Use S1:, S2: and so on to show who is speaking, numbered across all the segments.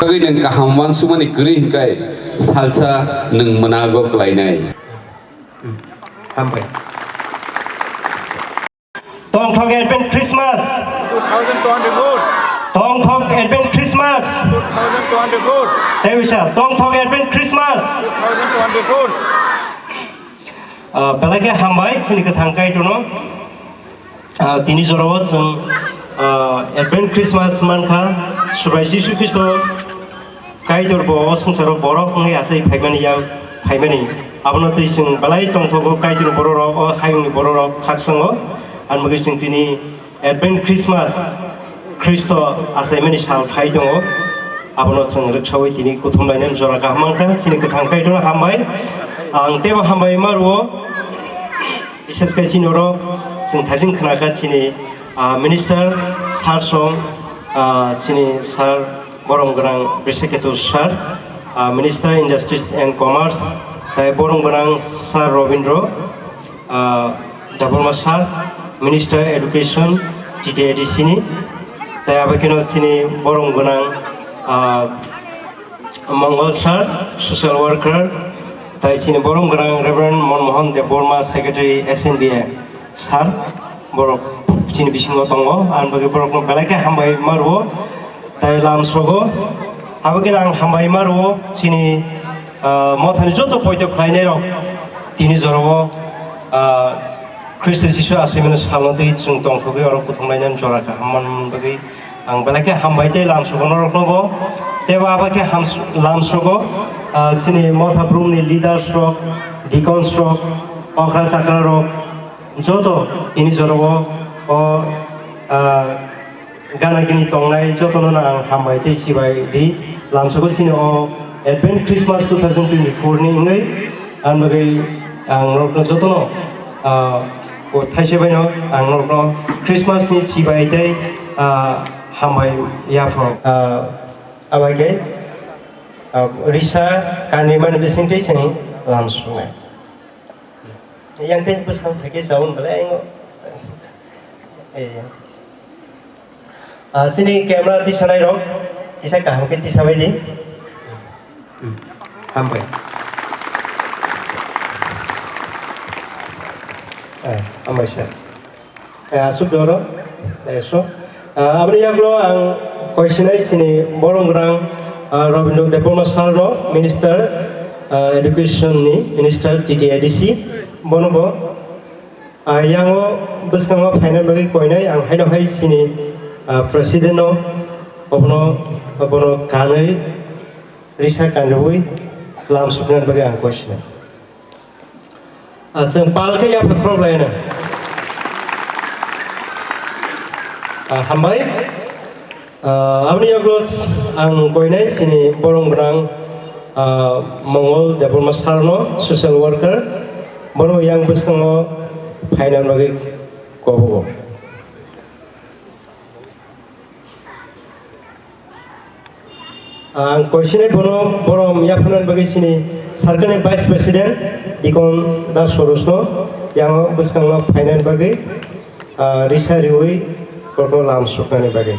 S1: Bagi neng kahamwan sumani geri hingkai salsa neng menagok lainai.
S2: Sampai. Tong Thok Advent Christmas.
S3: 2024.
S2: Tong Thok Advent Christmas.
S3: 2024.
S2: Tewisa. Tong Thok Advent Christmas.
S3: 2024.
S2: Belakang hambai sini ketangkai tu no. Tini zorawat seng Advent Christmas manka Subai Yesus Kristo kai dorbo seng saro borok ngai asai paimani yang paimani. Abang nanti seng balai Tong Thok kai tu borok hayung borok khak sengo. An magi seng tini Advent Christmas Kristo asai mani sal pai dongo. Abang nanti seng reksawi tini kutum lainnya zora kahmangka sini ketangkai tu no hambai. Ang teba hambai maruo. Ises kai sini oro sing thajing khnaka sini minister sarsong sini sar borong gerang Briseketu sar minister industries and commerce tai borong gerang sar Robindro Jabalma sar minister education TTAD sini tai abakino sini borong gerang Mongol sar social worker tai sini borong gerang Reverend Monmohan Deborma secretary SNBA sar borok sini bisingo tongo an bagi borok no belaka hambai marwo tai lam sogo abagi nang hambai marwo sini mothani joto poito khlainai rok tini jorowo Kristo Jisu asimena salonti chung tong thogi oro kuthonglainan joraka hamman bagi ang belaka hambai tai lam sogo norok nogo teba abagi lam sogo sini motha brumni leaders rok deacons rok okra sakra rok joto ini jorowo gana gini tongnai joto nang hambai te sibai di lamsogo sini Advent Christmas 2024 ni ngai an bagai ang rokno joto no thaise bai no ang rokno Christmas ni sibai te hambai yafo abai Risa kaniman bising te chang lamsungai yang kan pesan pakai saun balai sini kamera di sana rok kisah kaham ke tisah beli sampai amai sah asuk doro eso abri yang lo ang question sini borong gerang Robindro Deborma Sarno minister education ni minister TTADC bonobo yango beskango final bagi koinai ang haino hai sini president no obono kanai risa kanrui lam suknan bagi ang question aseng palke ya pakrol laina hambai abni yaglos ang koinai sini borong berang Mongol Deborma Sarno social worker bono yang beskango final bagi kobo ang question bono borom yapanan bagi sini sarkane vice president dikon da sorosno yang beskango final bagi risa riwi kono lam sukane bagi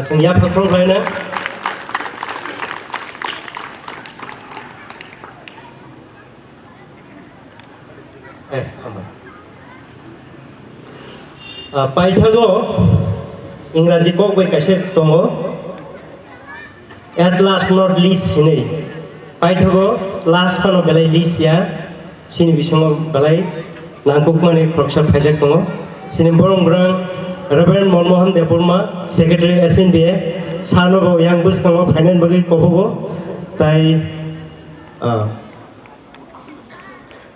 S2: senjata program lainnya paithago Ingraji kok bai kaise tongo at last not least sini paithago last pano belai least ya sini bisongo belai nangkuk mane kroksa phajak tongo sini borong grang Reverend Monmohan Deborma secretary SNBA Sarnobo yang bus kamo final bagi kobogo tai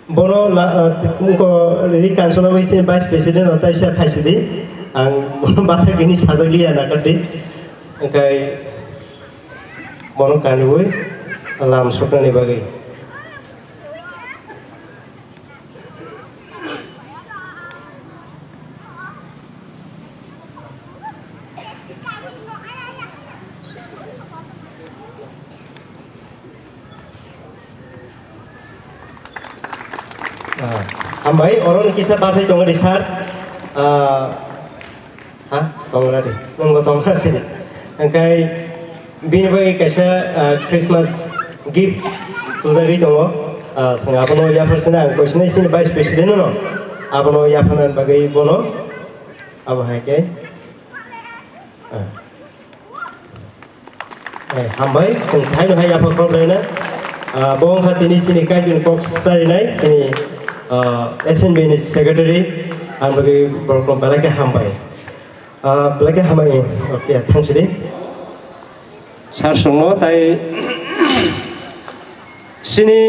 S2: bono ko ri kansona bai sini vice president otai sa khaisidi ang bata gini sajali ana kadi kai bono kanui lam sokani bagi हामबाय अरन किसा बासाय दङ दे सार हा दङला दे नंगौ दङासै ओंखाय बिनि बागै खायसे क्रिसमास गिफ्ट तुजागै दङ जों आपनो याफोरसना क्वेश्चन सिनि भाइस प्रेसिडेन्ट न आपनो याफानान बागै बनो अब हायके हामबाय जों थाइनो हाय याफा प्रब्लेम बong खातिनि सिनि काइजुन बक्स सारिनाय सिनि SNB नि सेक्रेटारि आं बागै बरकम बालाके हामबाय बालाके हामबाय ओके थांसै दे सार संनो ताइ सिनि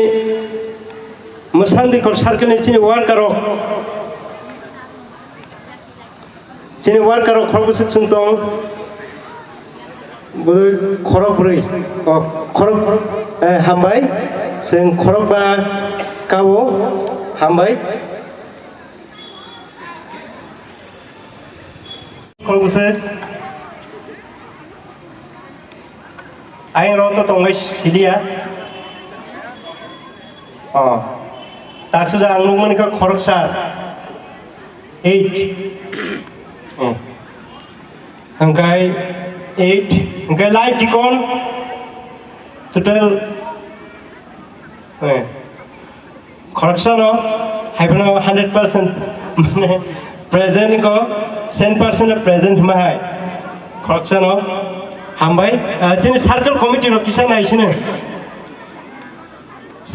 S2: मोसान्दिखौ सार्केलनि सिनि वार्कारक खरबसो जों दं खरक ब्रै खरक हामबाय जों खरक बा कावो हामबाय खरबसो आइ रत दंगाय सिलिया दासो जा आं नुमोनखौ खरक सार 8 ओंखाय 8 ओंखाय लाइफ डिकन टोटल खरकसानो हाइबनो 100% माने प्रेजेंट को 100% प्रेजेंट माहाय खरकसानो हामबाय सिनि सार्कल कमिटि रो किसान आइसिनो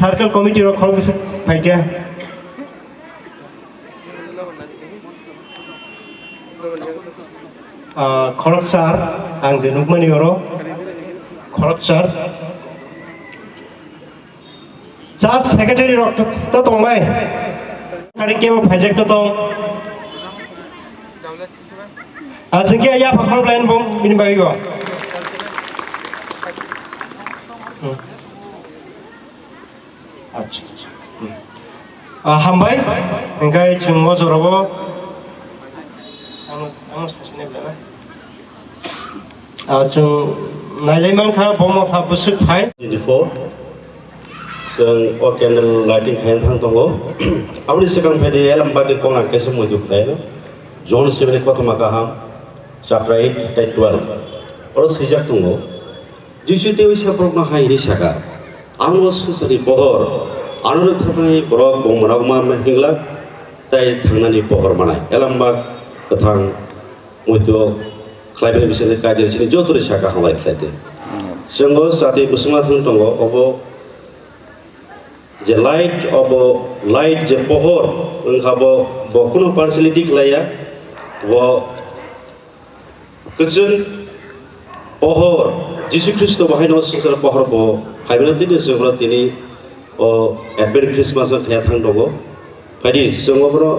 S2: सार्कल कमिटि रो खरकसा फाइका खरकसार आं जे नुकमानि रो खरकसार जास्ट सेक्रेटारि रो तो दंबाय कारि केबो प्रोजेक्ट तो दं जोंखि या फाखर लाइन बुं बिनि बागै गो अच्छा हामबाय ओंखाय जों मजरावबो आं सासेने बिला जों नायलायमानखा बमफा बोसोर फाइ
S4: 24 जों अर केन्डेल लाइटिं खायनो थां दङ आबनि सिगां फायदे एलामबादि गना केसे मुदु खायनो जन सिबनि कथमा गाहाम चैप्टर 8 टाइप 12 और सैजाक दङ जिसु देवसा प्रब्ना हायनि सागा आंनो सुसरि बहर आनो थारनि ब्रक बमरागमा हिंला ताइ थांनानि बहर मानाय एलामबाग कथां मुदु खायबे बिसोरनि कायदेसिनि जतरि सागा हामाय खायदे जोंबो जाति बुसुमा थां दङ अबो जे लाइट जे पहर ओंखाबो बकुनो पार्सलिटी खलाया वो गोजोन पहर जिसु ख्रिस्ट बाहायनो संसार पहर बो फाइबना तिनि जोंब्रा तिनि एडवेंट क्रिसमास थाया थां दङ फायदि जोंबो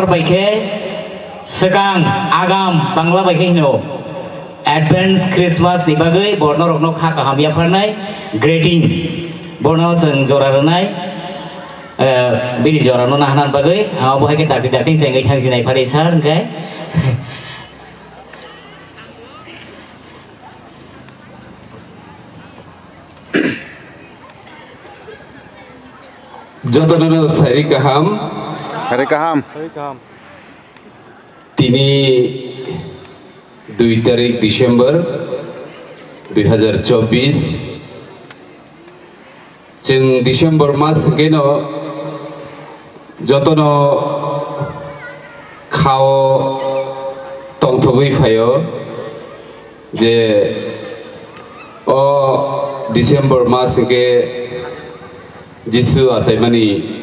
S5: bor baike sekang agam bangla baike hino advance Christmas ni bagai borno rokno kha kaham ya pharnai greeting borno seng jora ranai bini jora no nahanan bagai ha bo haike dati dati sengai thang sinai phari sar ngai
S1: Jodoh sari kaham
S6: Sari kaham.
S1: tini 2 tarik Desember 2024 jeng Desember mas geno jotono khao tongthogui phayo je o Desember mas ke Jisu asaimani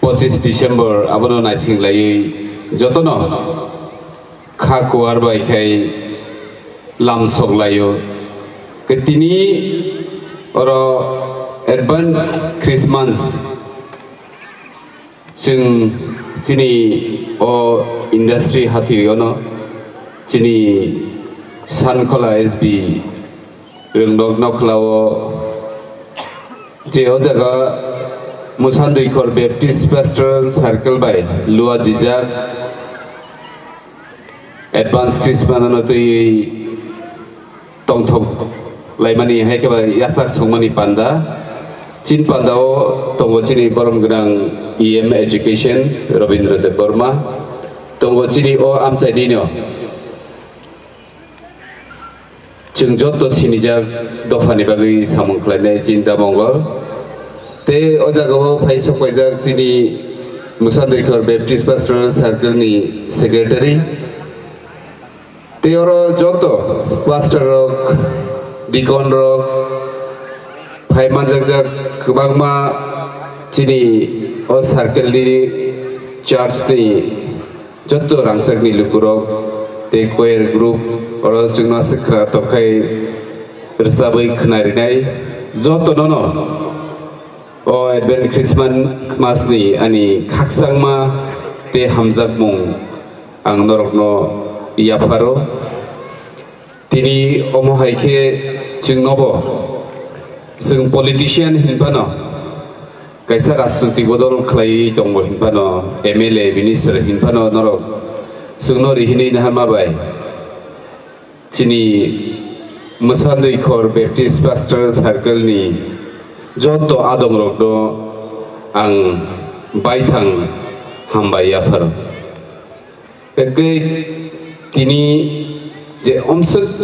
S1: 25 Desember abono naising lai jotono kha kuar bai khai lam sok layo ke tini oro advance Christmas sing sini o industry hati ono sini san khola SB rengdok noklawo je o jaga Musandikor Baptist Pastoral Circle by Lua Jijak Advanced Christmas anotui tongthok laimani haikeba yasak songmani panda chin pandao tongo chini borom grang EM Education Robindra Dev Burma tongo chini o amchai dino chungjot to chini jak dofani bagi samung khlainai chinta mongol te ojago phaisok paijak chini Musandikor Baptist Pastoral Circle ni secretary te oro joto pastor rok deacon rok phai manjak jak kwbangma chini o circle ni church ni joto rangsak ni lukurok te choir group oro chungna sikra tokai rsabai khnarinai joto nono o advent Christmas ni ani khaksangma te hamjak mung ang norokno yaparo tini omo haike chingnobo sing politician hinpano kaisa rajnaitik bodol khlai tongbo hinpano MLA minister hinpano norok sungno rihini naharma bai chini Musandikor Baptist Pastoral Circle ni joto adong rokno ang baithang hambai yaparo eke tini je omsuk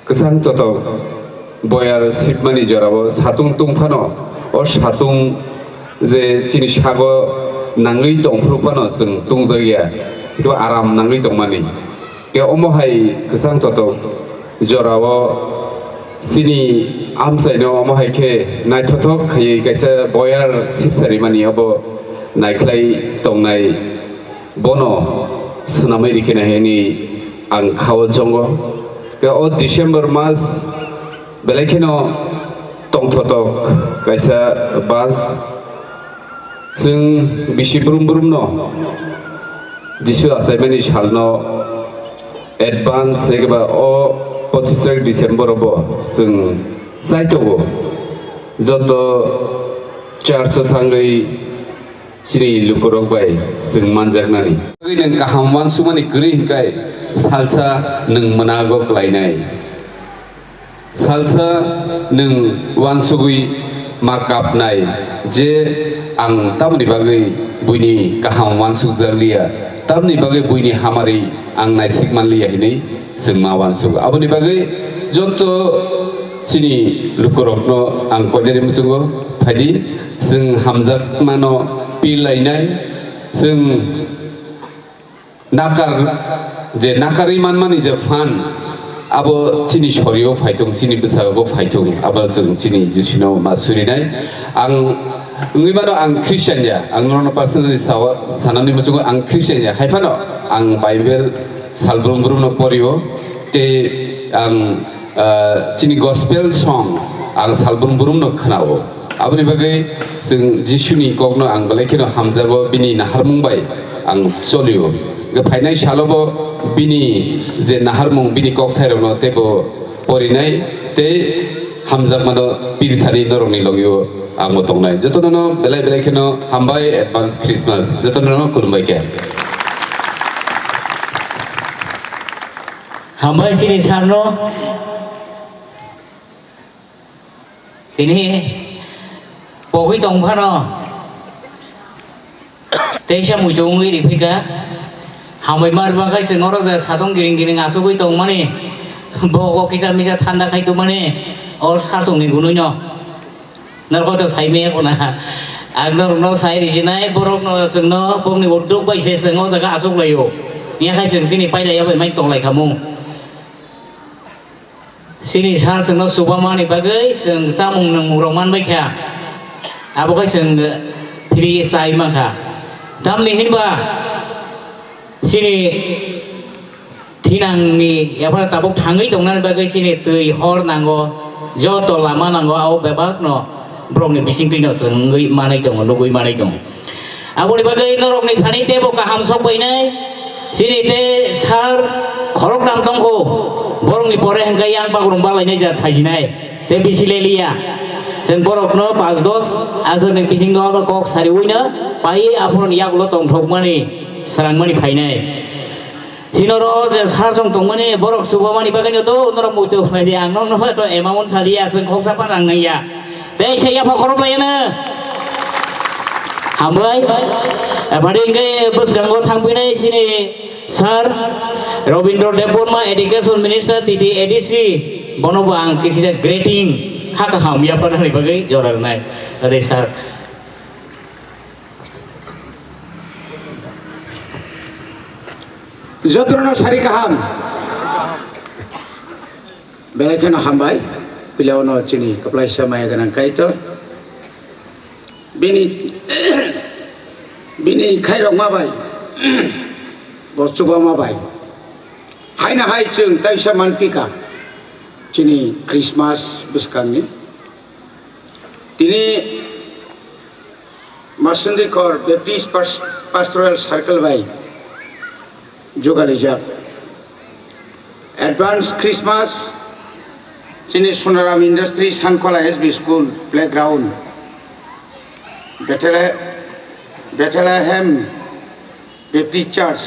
S1: kesang toto boyar sipmani jorabo satung tungphano o satung je chini sago nangui tongphruphano sung tungjagia ke aram nangui tongmani ke omohai kesang toto jorabo sini amsaino omohai ke naithothok khai kaisa boyar sipsari mani abo naiklai tongnai bono sunamai dikena heni ang khawo jongo ke o December mas belekeno tongthotok kaisa bas sing bisi brum no Jisu asaimani salno advance egba o 25 December obo sing saitogo joto charso thangai sini lukurok bai sing manjaknani nang kahamwan sumani gri hingkai salsa nang manago klainai salsa nang wansugui makapnai je ang tamni bagai buini kahamwan sujaliya tamni bagai buini hamari ang naisik manliya hini sing mawansug aboni bagai joto sini lukurokno ang koderi musungo phadi sing hamjak mano pilainai sing nakar je nakari manmani je fan abo chini shorio phaitung chini bisago phaitung abo sing chini jisino masurinai ang ngibano ang Christian ya ang nono personally sanani musungo ang Christian ya haifano ang Bible salbrum brum no porio te ang chini gospel song ang salbrum brum no khanao aboni bagai जों जिसुनि कगनो आं बलायखिनो हामजागो बिनि नाहारमुंबाय आं चलियो फाइनाय सालबो बिनि जे नाहारमुं बिनि कक थाइरनो तेबो परिनाय ते हामजाग मानो पिरिथारि नरंनि लगियो आं मतंनाय जतनो बेलाय बेलायखिनो हामबाय एडभान्स क्रिसमास जतनो खुलुमबाय के
S5: हामबाय सिनि सारनो तिनि पगै दंफानो तेसा मुइदोंङै रिफैगा हामबाय मारबाखाय जोंनाव राजा सादं गिरिं गिरिं आसुगै दं माने बग किसा मिसा थान्दा खायदो माने और सासंनि गुनुनो नरगत साइमे कोना आगदर न साइ रिजिनाय बरक न जोंनो बगनि उद्दुग बायसे जोंङो जागा आसुग लायो नियाखाय जों सिनि पाइलाया बाय माइ तंलाय खामु सिनि सार जोंनो सुबामानि बागै जों जामुं नों रमान बायखा आबोखाय जों फ्रि साइ माखा दामनि हिनबा सिनि थिनांनि एफा ताबक थाङै दंनानै बागै सिनि दै हर नांगौ जत लामा नांगौ आव बेबाक न ब्रमनि बिसिं दैनो सोङै मानै दङ लुगै मानै दङ आबनि बागै नरकनि थानि तेबो गाहाम सबायनाय सिनि ते सार खरक नाम दंखौ बरंनि परे हेंगाय आं बागुरुम्बा लायनाय जा थाजिनाय ते बिसिलेलिया जों बरकनो 5-10 आजरनि बिसिं दङ कक सारिवैनो पाइ आफरन यागुलो दंथकमानि सारांमानि फायनाय सिनरो जे सारजों दंमानि बरक सुबामानि बागैनो तो नरम मुइतो फायदि आं न तो एमाउन्ट सालिया जों खकसापा रांनाया दे सेया फखरब लायनो हामबाय बादिंगे बसगांगो थांफैनाय सिनि सार रविन्द्र देब बर्मा एडुकेशन मिनिस्टार टिटि एडिसि बनबो आं किसिजा ग्रेटिं खाका हामिया फरायनाय बागै जरारनाय अरे सार
S6: जत्रनो सारि गाहाम बेलायखनो हामबाय पिलावनो चिनि कप्लायसा माया गोनां कायतो बिनि खायरक माबाय बस्तुबा माबाय हायना हाय जों ताइसा मानपिका चिनि क्रिसमास बिस्कांनि तिनि मासुन्दिकर बेप्टिस्ट पास्टोरल सार्कल बाय जुगालिजाक एडभान्स क्रिसमास चिनि सोनाराम इंडस्ट्री सानखला SB school playground Bethlehem Baptist church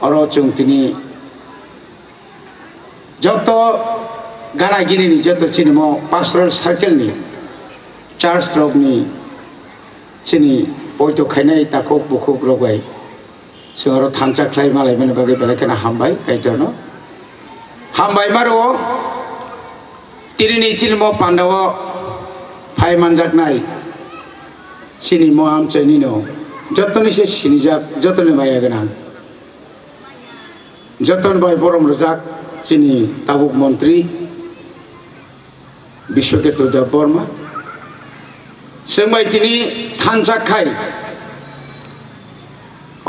S6: और जों तिनि जत गानागिरिनि जत चिनिमो पास्टोरल सार्कलनि चार्च रगनि चिनि बयतो खायनाय ताखौ बुखुक रगाय जोंरो थानसाख्लाय मालाय माने बागै बेलायखना हामबाय कायतनो हामबाय मारो तिरिनि चिनिमो पान्डाव फाय मानजाकनाय चिनिमो आमचैनिनो जतनि से सिनिजाक जतनि माया गोनां जतन बाय बरम रजाक चिनि ताबुक मन्त्री विश्वकेतु देब बर्मा जोंबाय तिनि थानसाखाय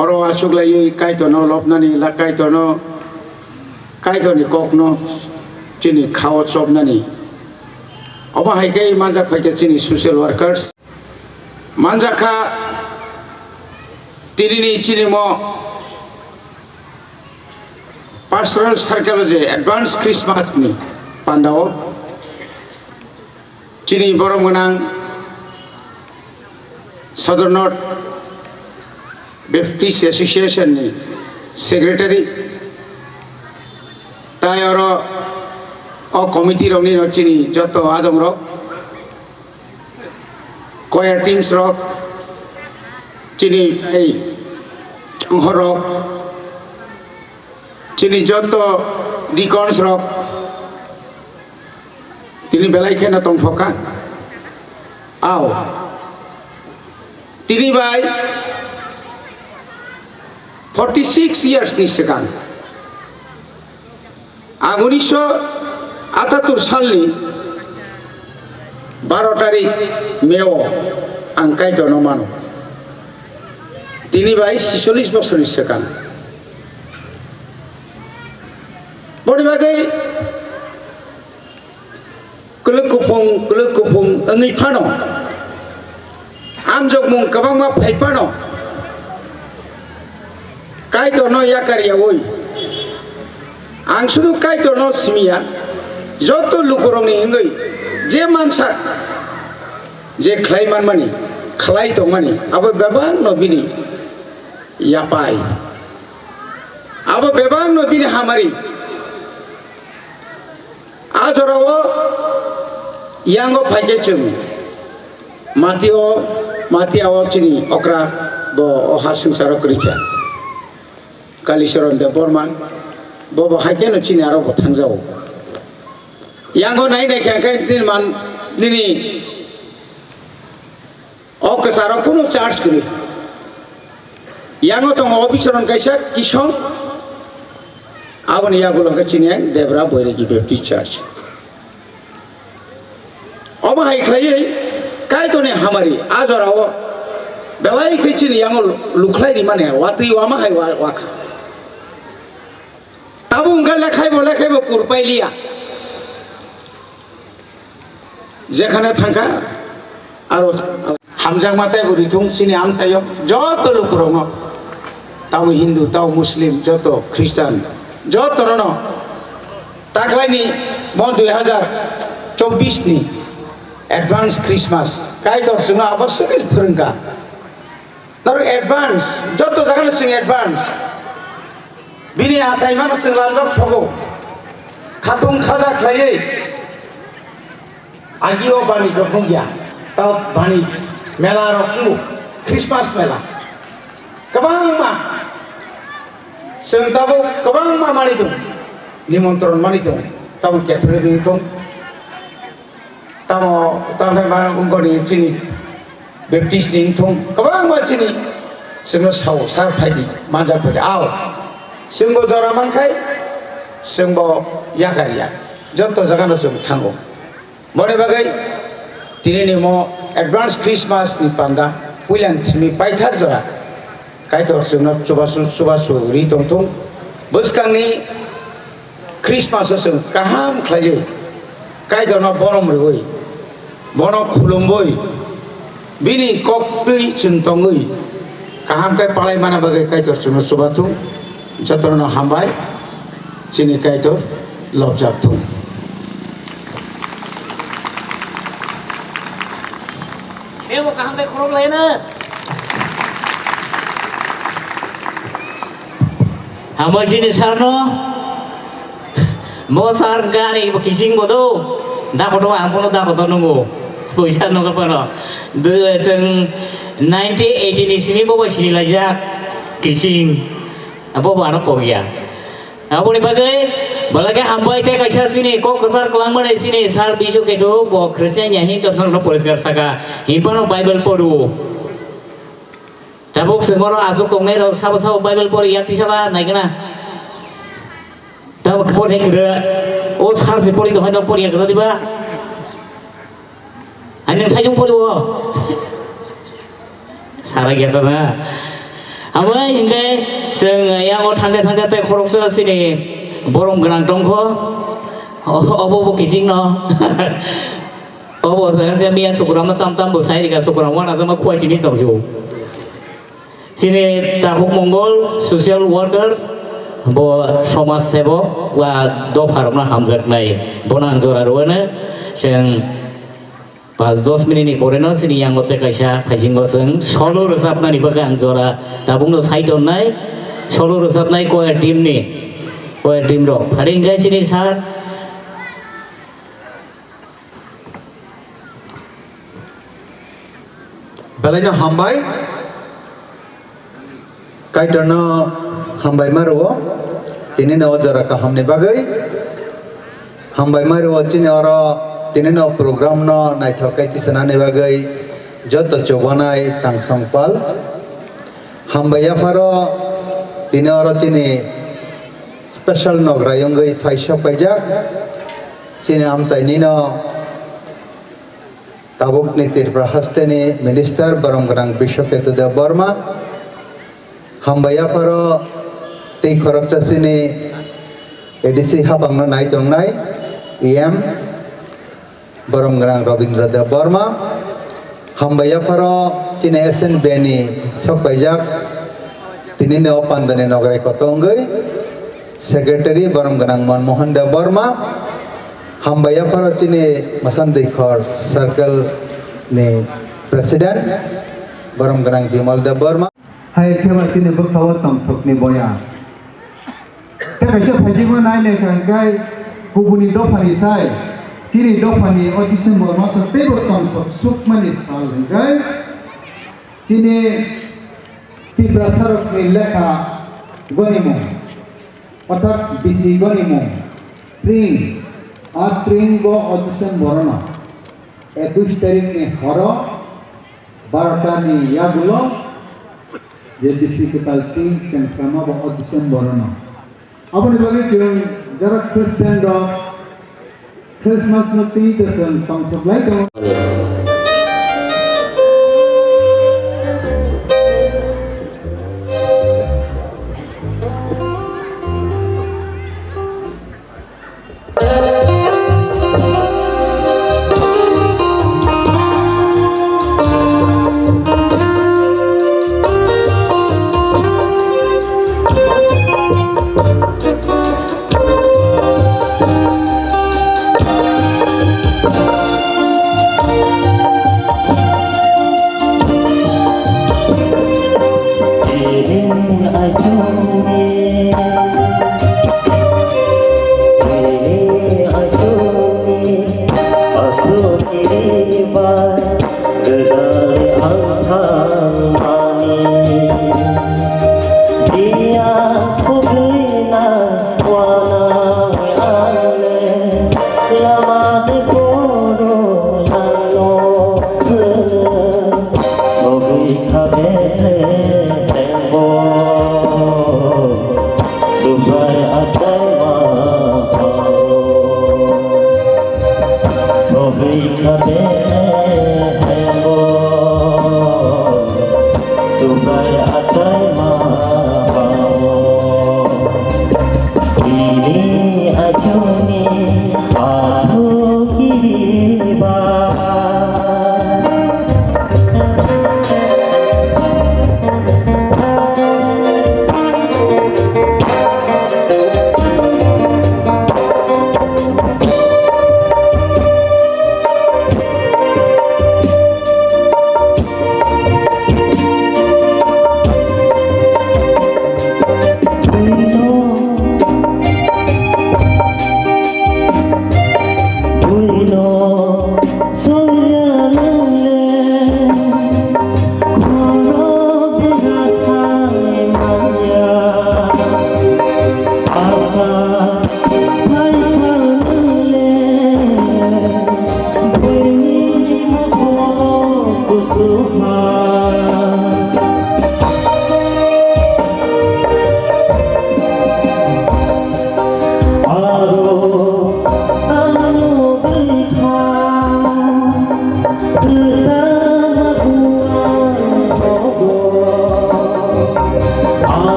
S6: और आसुगलायै कायतनो लबनानि ला कायतनि ककनो चिनि खावत सबनानि अबा हायकै मानजा फायके चिनि सोशल वर्कर्स मानजाखा तिरिनि चिनिमो पास्टोरल सार्कल जे एडभान्स क्रिसमास नि पान्डाव चिनि बरम गोनां सदर नर्थ बेप्टिस्ट एसोसिएशन नि सेक्रेटारि ताय और अ कमिटी रंनि चिनि जत आदम रक कयर टीम्स रक चिनि ए हर चिनि जत डिकन्स रक तिनि बेलायखेना तंफका आव तिनि बाय 46 years नि सिगां 1978 सालनि 12 तारिख मेआव आं कायतनो मानो तिनि बाय 46 बोसोरनि सिगां बनि बागै कुलुक कुफुं अंगै फानो आमजों मुं गोबां मा फाइफानो काय दोनो या करिया वई आं शुद्ध काय दोनो सिमिया जत लुकुरंनि अंगै जे मानसा जे खलायमान मानि खलाय दं मानि आबो बेबां नबिनि यापाय आबो बेबां नबिनि हामारि आजराव यांगो फाइके जों मातियाव चिनि अक्रा बो अहा संसार करिखा कालीचरण देव बर्मा बो हाइके न चिनि आरो थांजाव यांगो नाय नायखाय दिन मान दिनि अकसारो कोनो चार्ज करि यांगो दङ अबिचरण कायसा किसं आबनि यागुलंका चिनि देवरा बैरागी बेप्टिस्ट चार्च अमा हाइख्लायै काय तने हामारि आजराव बेलाय खैचिनि यांगो लुख्लायनि माने वातै वामा हाय वाखा ताबु उंगा लेखायबो कुरपाइलिया जेखाने थांखा आरो हामजां माताय बुरिथुं सिनि आमतायो जत लुकुरङ ताव हिंदू ताव मुस्लिम जत ख्रिस्टान जत न ताख्लायनि म 2024 नि एडभान्स क्रिसमास काय दर्शना अवश्य फोरोंगा नर एडभान्स जत जागानो जों एडभान्स बिनि आसायमान जों लांजों सगौ खाथुं खाजा ख्लायै आगियो बानी दखं गया ताव बानी मेला रखमु क्रिसमास मेला गोबां मा जों दाबो गोबां मा मानि दं निमन्त्रण मानि दं ताव केथलिकनि दं ताव तावनाय मा गंगनि चिनि बेप्टिस्टनि दं गोबां मानसिनि जोंनो सावसार फायदि मानजा फायदि आव जोंबो जरा मानखाय जोंबो यागारिया जत जागानो जों थांगौ मने बागै दिनैनि म एडभान्स क्रिसमास नि पान्दा पुइलान सिमि पाइथार जरा कायथर जोंना सुबासु रि दंथं बोसकांनि क्रिसमास जों गाहाम ख्लायो कायदरना बरम रवै बन खुलुमबै बिनि कपै चिन्तङै गाहाम काय पालाय माना बागै कायथर जोंना सुबाथु जतरना हामबाय चिनि कायथर लबजाबथु
S5: Dia mau kaham korom lain na. Hamba sini sarno. Mo sar gani kising bodo. Dapat doa ampuno dapat nunggu. Bisa nunggu apa? Dua seng 1980 ni sini bawa sini lajak kising. Apa bawa apa ya? Apa ni bagai? Balaknya hamba itu kaisa sini, kok kesar kelang mana sini, sar bisu kedo, bawa Kristen yang itu orang poliskar saka, himpano Bible poru. Tabuk semua asuk tongnya, sabu Bible poru, yang tisala naik na. Tabuk kepon yang kira, oh sar si poru itu hanya poru yang kesal tiba. Hanya saja poru, sara gitu na. Hamba ini, yang orang tanda teh korupsi sini. Borong genang dongko, obo kising no, obo saya biasa sukuram tam busai dika sukuram wana sama kuah sini tahu sini tahuk Mongol social workers bo somas sebo wa do farmna hamzat nai bonang zora roana seng pas 2 menit ni poreno sini yang gote kaisa kajingo seng solo resap nani bakang zora tabung no side on nai solo resap nai ko team ni Kue tim rock, hari ini sini sar.
S6: Balanya hambai, kaitana hambai maruo, ini nawa jaraka hamne bagai, hambai maruo cini orang, ini nawa program na naik thokai tisana ne bagai, jodoh cobanai tang songpal, hambai ya faro, ini orang cini special nograyong gay faisya pajak sini amcai nino tabuk nitir prahaste ni minister barang gerang bishop itu da Burma hambaya paro tei khorakcha sini edisi habang no nai tong nai em
S7: Borong Gerang Robindra Dev Burma Hambaya Faro Tine Esen Beni Sokpajak Tine Neopan Dane Nograi Kotonggai Secretary Borong Gerang Manmohan Dev Burma Hambaya Faro Tine Masandai Khor Circle ni President Borong Gerang Bimal Dev Burma Hai Kema Tine Buktawa Tamtuk ni Boya Kaisa Fajimu Naine Kangkai Kubuni Dofani Sai Tini Dofani Audition Burma Tebo Tamtuk Sukmani Sal Hinggai Tini Tibra Sarok ni Lekha Gonimu Otak Bisi Gonimu Tring Tring Bo Audition Burma 21 तारीख में हरो 12 ni yagulo jadi sekitar 3 dan sama bo audition borona abon bagi jeng jarak Kristen do Christmas nanti tesan tangkap lagi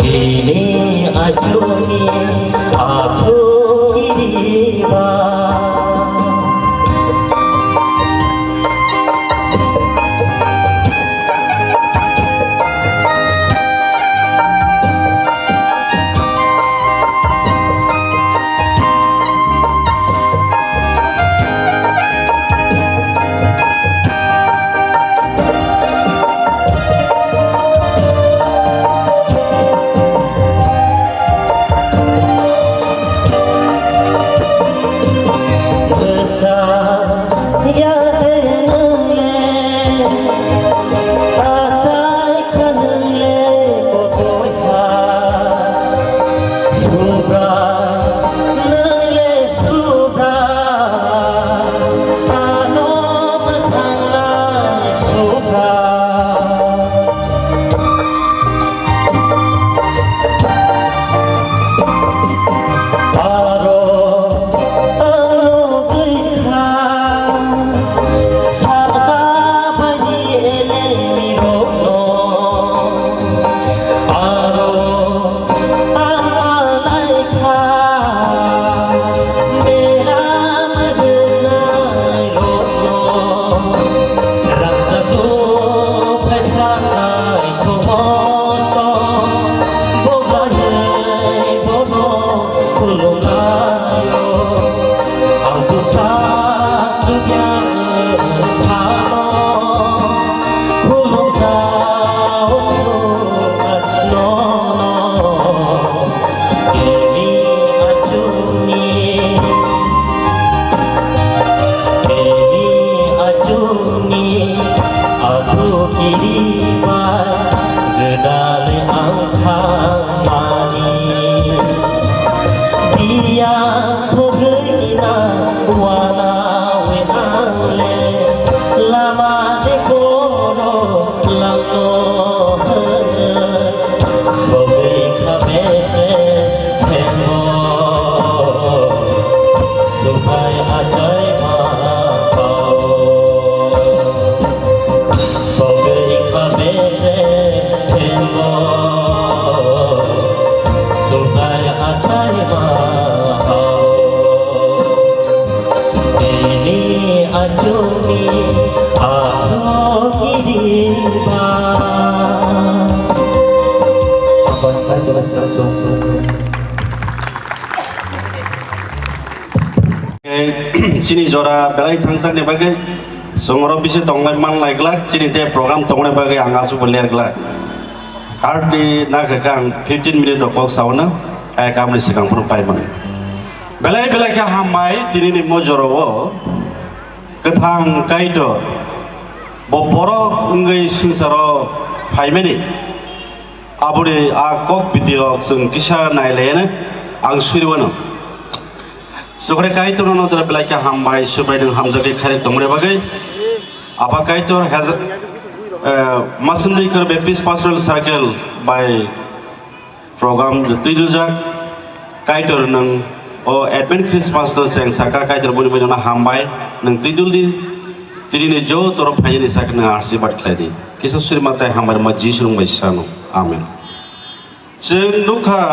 S8: Ini
S5: জমি আলোকিরিবা
S4: Sini jora belai thangsak ni bagai songoro bisi tonglai man lai glak sini te program tonglai bagai angasu beler glak hardly nak kang 15 minute dokok sauna ai kam ni sekang pun pai man belai belai ka hamai tini ni mo joro wo kethang kaido bo borok ngai singsaro pai meni abure a kok bidirok sung kisa nai lene ang suriwano Sukre kaitor no jara belai ka hambai subai ding hamjagi khari tongre bagai apa kaitor has masandai kar Baptist Pastoral Circle by program jutidu jak kaitor nang o Advent Christmas no seng saka kaitor buni buni na hambai nang tidul di tiri ne jo toro phai ni sak na arsi bat khladi kisa suri matai hambar ma jisu mai sano amen jeng nukha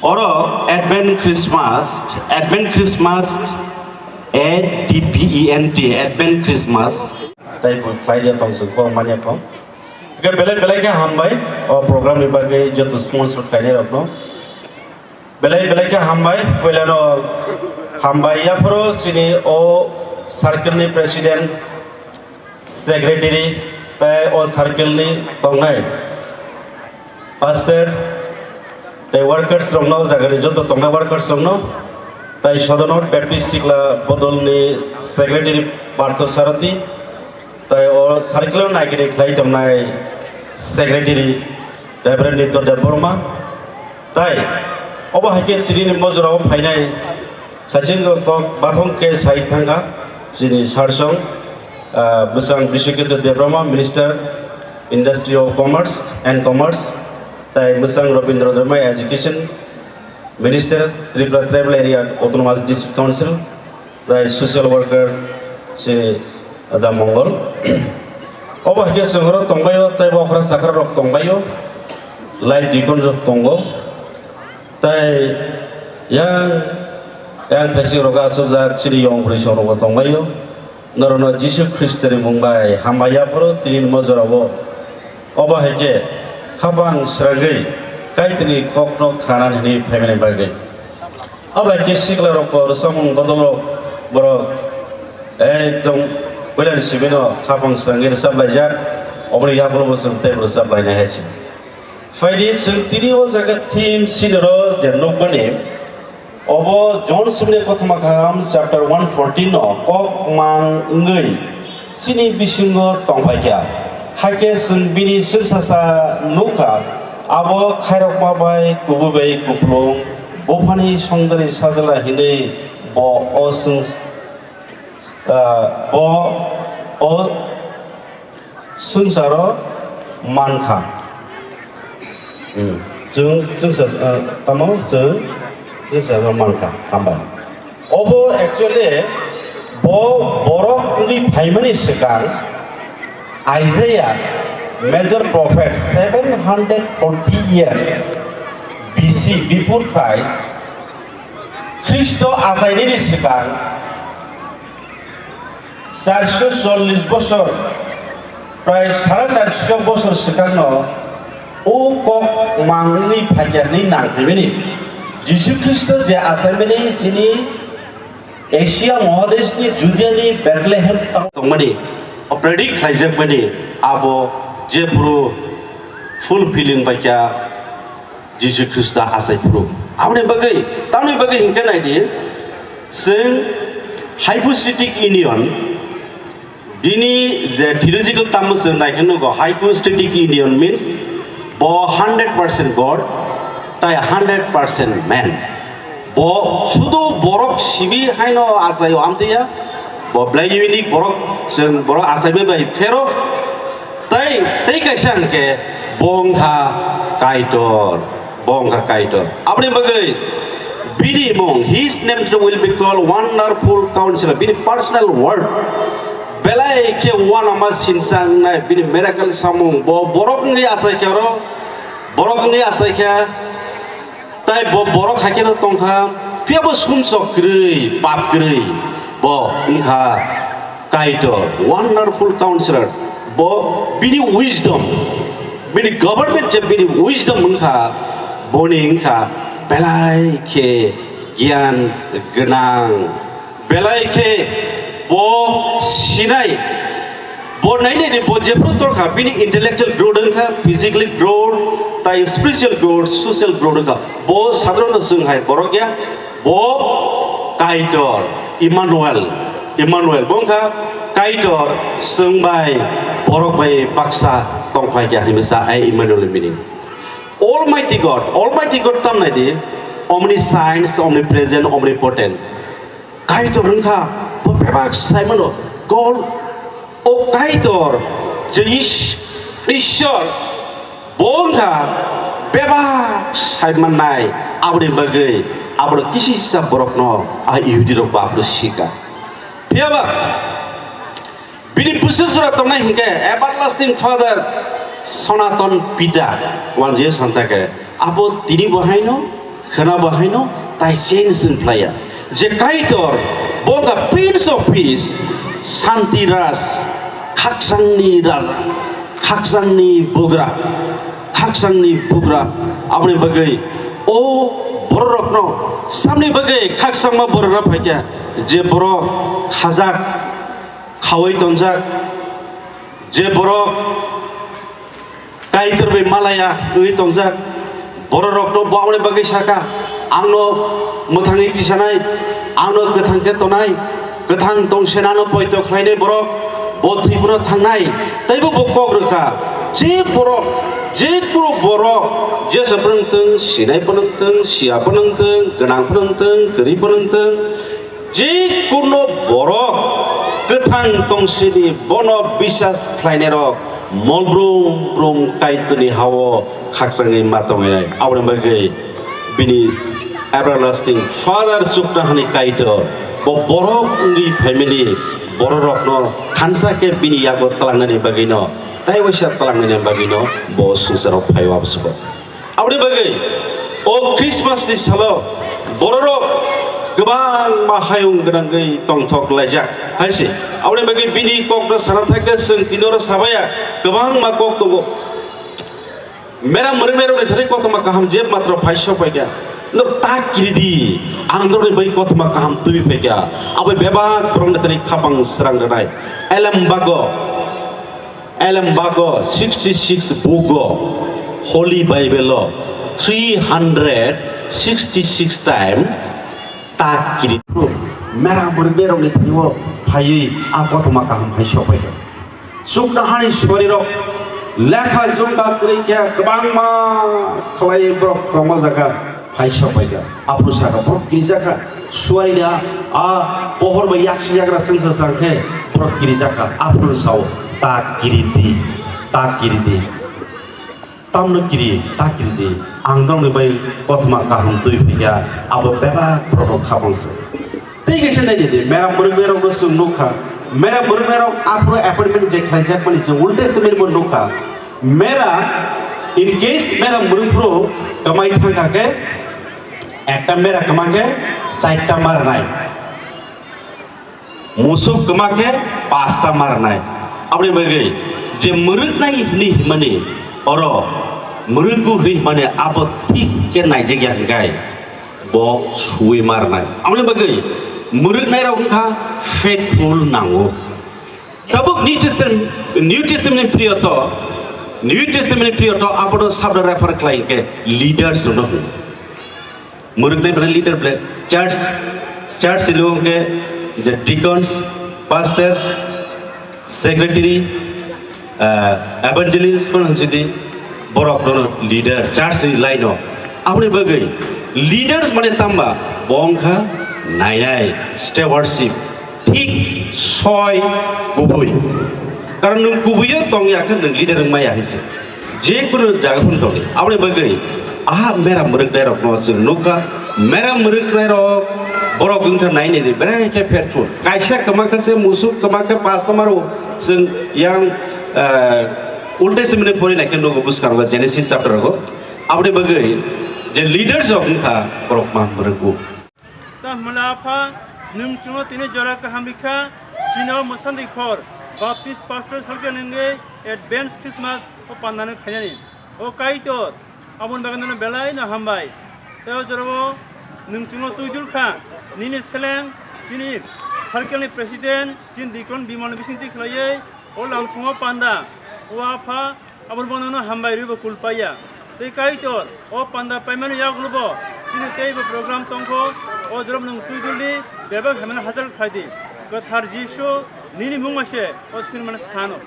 S4: Oro Advent Christmas ADVENT Advent Christmas tai pun klai dia tong sung ko mania ko ke belai ke hambai o program ni bagai joto sponsor klai rakno belai ke hambai felano hambai ya pro sini o circle ni president secretary tai o circle ni tongnai pastor tai workers rongno jagani joto tongna workers rongno tai Sadanot Baptist Sikla Bodol ni secretary Partho Sarati tai or circle naikini khlai tamnai secretary Reverend Nitor Deborma tai oba hake tiri ni mojorao phainai sachin ko bathong ke sai thanga sini sarsong busang Bishikito Deborma Minister Industry of Commerce and Commerce tai Musang Robindra Dharma Education Minister Tripura Tribal Area Autonomous District Council tai Social Worker si Ada Mongol oba ke sengoro tongbayo tai bokra sakra rok tongbayo lai dikon rok tonggo tai yang thasi roga sojak siri yong prison rok tongbayo norono Jisu Christri mumbai hamaya pro tin mojorabo oba heke Kabang serangai kaitni kokno kanan ini family bagai. Apa kisiklah rokok samung bodolo borok dong bulan sibino kabang serangai resablah jak obri ya belum sampai resablah ni heci. Faidi sentiri o jaga team sinero jenok bani obo John Simne kothama kaham chapter 114 no kok mang ngai sini bisingo tongpaikya hake bini sensasa nuka abo khairok mabai kububai kuplong bofani songdari sadala hine bo osung bo o sunsaro manka jung tamo sunsaro manka amban obo actually bo borok ni phaimani sekang Isaiah, major prophet, 740 years BC before Christ, Christo asaini sekang 440 বছর প্রায় 450 বছর সেখানে ও cock মাংনি ফাইয়ারনি নাংখেবেনি যিশু খ্রিস্ট যে আসাইবেনি সিনি Asia মহাদেশনি জুদিয়ানি বেথলেহেম তংমানি predict khaijak bani abo je puro fulfilling baikya Jesus Christ asai puro amne bagai tamni bagai hingka nai di sing hypostatic union bini je theological tamus nai henu go hypostatic union means bo 100% God tai 100% man bo sudo borok sibi haino ajayo amtiya bo blai unique borok sing borok asaibe bai fero tai kaisang ke bongha kaitor apni bagai bini mong his name will be called wonderful counselor bini personal word belai ke one amas sinsang na bini miracle samung bo borok ni asai kero borok ni asai kya tai bo borok hakeno tongkha piabo sumsok krei pap krei bo ungkha kaitor wonderful counselor bo bini wisdom bini government je bini wisdom ungkha boni ungkha belai ke gian genang belai ke bo sinai bo naine de bo je protor kha bini intellectual growth ungkha physically growth tai spiritual growth social growth ungkha bo sadron sunghai borokya bo kaitor Emmanuel bongkha kaitor sungbai borok bai baksa tongpai kya himsa ai Emmanuel meaning Almighty God tam nai di omniscience omnipresent omnipotent kaitor ungkha bo bebak saimano God o kaitor je ishor bongkha bebak saimanai abri bagai abro kisi sa borokno a yudi rok ba abro shika piaba bini pusuk sura tongnai hingke everlasting father Sanatan pita wan je santake abo tini bahaino khana bahaino tai change in playa je kaitor boga prince of peace shanti ras khaksangni raja khaksangni bugra apni bagai o borokno samni bagai khaksangma borora phaikya je borok khajak khawai tonjak je borok kaitor be malaya ui tongjak borokno bawne bagai saka angno muthangi tisanai angno gathang ke tonai gathang tongsenano poito khlaine borok bothipro thangnai taibo bokok rokha je borok je kuro borok je saprangteng sinai panangteng sia panangteng genang panangteng geri panangteng je kuno borok gathang tongsini bono bisas khlaine rok molbrum kaitni hawo khaksangai matongai awre bagai bini everlasting father suknahani kaitor bo borok ngi family borokno khansa ke bini yago talangnani bagino tai wasa talangnani bagino bo susaro phaiwa bsuko awre bagai o christmas ni salo borok gobang mahayung genangai tongthok laijak haisi awre bagi bini kokna sanathake sing tinora sabaya gobang ma kok togo mera mrmero ne thare kotma kaham je matra phaisho paikya no tak kiridi androne bai kotma kaham tui paikya abai beba prong ne thare khapang srang ganai elambago 66 bugo holy bible 366 time tak kiri mera berbero ni thiwo phai a kotma kaham phaisho paikya sukna hani shorirok lekha jongka krikya kbangma khlai brok tongma jaka phaisho paikya apusaka brok girijaka suaria a pohor ba yakshi jagra sangsa sangkhe brok girijaka apun saw tak kiridi tamno kiri tak kiridi angdong ni bai kotma kaham tui phikya abo beba brok khabangso tege sene de mera berbero go sunukha mera berbero apro appointment je khaljak mani je old testament mo nukha mera in case mera murupro kamai thanga ke ekta mera kamake 60 ta marnai musuk kamake 5 ta marnai apni bagai je muruk nai ni mani oro muruku ri mane abo thik ke nai je gya gai bo sui marnai apni bagai muruk nai ra ungkha faithful nango tabuk new testament priyoto apodo sabda refer klai ke leaders no muruk nai bana leader ple church लोगों के जे deacons pastors secretary evangelist kon hnsidi borok no leader church line no apni bagai leaders mane tamba bongkha nai stewardship ঠিক ছয় গুবই কারণ নং গুবইও তংয়া খান নং leader মায়া হইছে যে কোনো জায়গা ফোন তংনি আপনি বাগৈ আহা মেরা মুরুক নাই রক নসিং নুকা মেরা মুরুক নাই রক বড় গুনখা নাই নে বেরা কে ফেটফুল কাইসা কমাকাসে মুসুক কমাকে পাঁচ তোমার जों yang ओल्ड टेस्टामेन्ट फरायनायखौ नंगौ बुसखांबा जेनेसिस चैप्टारखौ আপনি বাগৈ যে লিডার্स অফ उनखा बरक मा मुरुकु
S3: ता मुलाफा
S8: nung chungo tini jora kaham bikha chino mosandi khor baptist pastor salke nenge advance Christmas o pandane khayani o kaitor abon bagandana belai na hambai teo jorabo nung chungo tuidul kha nini seleng chini circle ni president chin dikon biman bisinti khlaye o langsungo panda o afa abon banana hambai ribo kulpaya te kaitor o panda paimani yaglubo chini teibo program tongko o jorob nung tuidulni bebak hamana hazar khaidi gothar jisho nini mungmashe o sin man sano